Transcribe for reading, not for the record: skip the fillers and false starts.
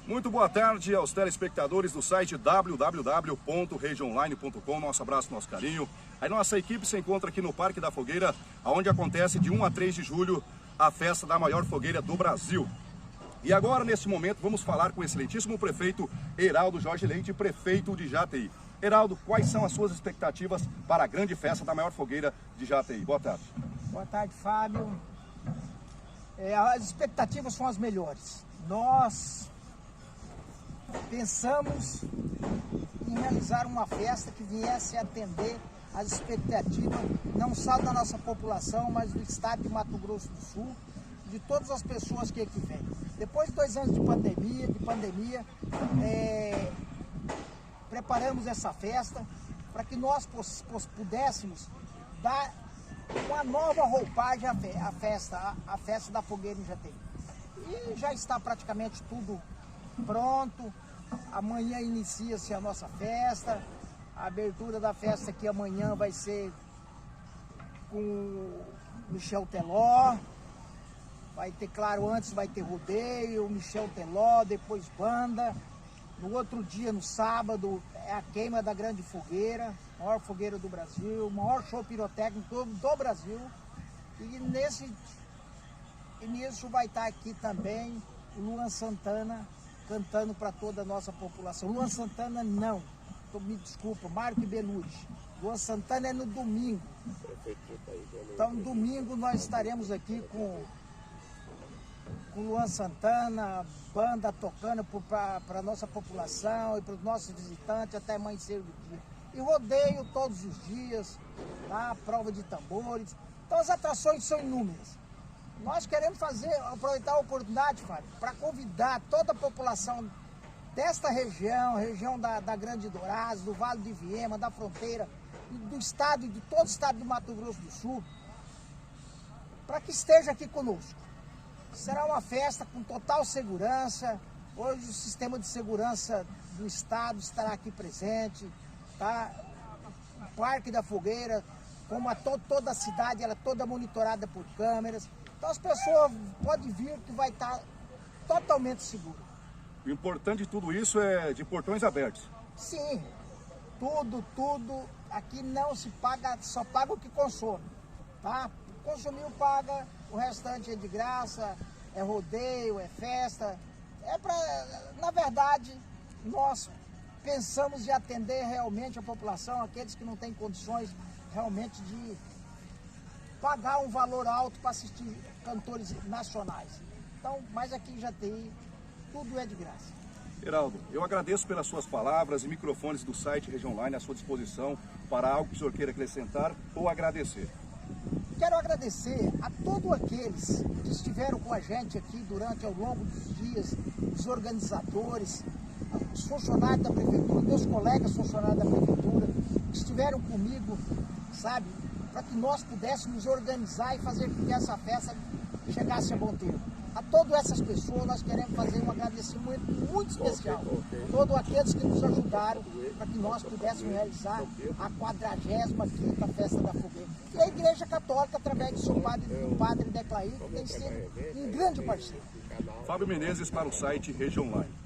Muito boa tarde aos telespectadores do site www.regionline.com. Nosso abraço, nosso carinho. A nossa equipe se encontra aqui no Parque da Fogueira, onde acontece de 1 a 3 de julho a festa da maior fogueira do Brasil. E agora, neste momento, vamos falar com o excelentíssimo prefeito Heraldo Jorge Leite, prefeito de Jataí. Heraldo, quais são as suas expectativas para a grande festa da maior fogueira de Jataí? Boa tarde. Boa tarde, Fábio. As expectativas são as melhores. Nós pensamos em realizar uma festa que viesse a atender as expectativas não só da nossa população, mas do estado de Mato Grosso do Sul, de todas as pessoas que aqui vêm. Depois de 2 anos de pandemia, preparamos essa festa para que nós pudéssemos dar uma nova roupagem à festa da fogueira em Jataí. E já está praticamente tudo pronto. Amanhã inicia-se a nossa festa. A abertura da festa aqui amanhã vai ser com o Michel Teló. Vai ter, claro, antes vai ter rodeio, Michel Teló, depois banda. No outro dia, no sábado, é a queima da grande fogueira, maior fogueira do Brasil, maior show pirotécnico do Brasil. E nisso vai estar aqui também o Luan Santana cantando para toda a nossa população. Luan Santana não, me desculpa, Marco Belucci. Luan Santana é no domingo. Então, domingo nós estaremos aqui com Luan Santana, banda tocando para a nossa população e para os nossos visitantes até amanhecer do dia. E rodeio todos os dias, tá? Prova de tambores. Então as atrações são inúmeras. Nós queremos aproveitar a oportunidade, Fábio, para convidar toda a população desta região da Grande Dourados, do Vale de Viema, da fronteira, do estado e de todo o estado do Mato Grosso do Sul, para que esteja aqui conosco. Será uma festa com total segurança. Hoje o sistema de segurança do estado estará aqui presente, tá? O Parque da Fogueira, como toda a cidade, ela é toda monitorada por câmeras. Então as pessoas podem vir que vai estar totalmente seguro. O importante de tudo isso é de portões abertos. Sim, tudo. Aqui não se paga, só paga o que consome, tá? Consumiu, paga, o restante é de graça, é rodeio, é festa. Na verdade, nós pensamos em atender realmente a população, aqueles que não têm condições realmente de pagar um valor alto para assistir cantores nacionais. Então, mas aqui em Jataí, tudo é de graça. Heraldo, eu agradeço pelas suas palavras e microfones do site Regionline à sua disposição para algo que o senhor queira acrescentar ou agradecer. Quero agradecer a todos aqueles que estiveram com a gente aqui ao longo dos dias, os organizadores, os funcionários da prefeitura, meus colegas funcionários da prefeitura, que estiveram comigo, sabe, para que nós pudéssemos organizar e fazer com que essa festa chegasse a bom termo. A todas essas pessoas nós queremos fazer um agradecimento muito especial. Todos aqueles que nos ajudaram para que nós pudéssemos realizar a 45ª Festa da Fogueira. E a Igreja Católica, através do seu padre Declair, que tem sido um grande parceiro. Fábio Menezes para o site Regionline.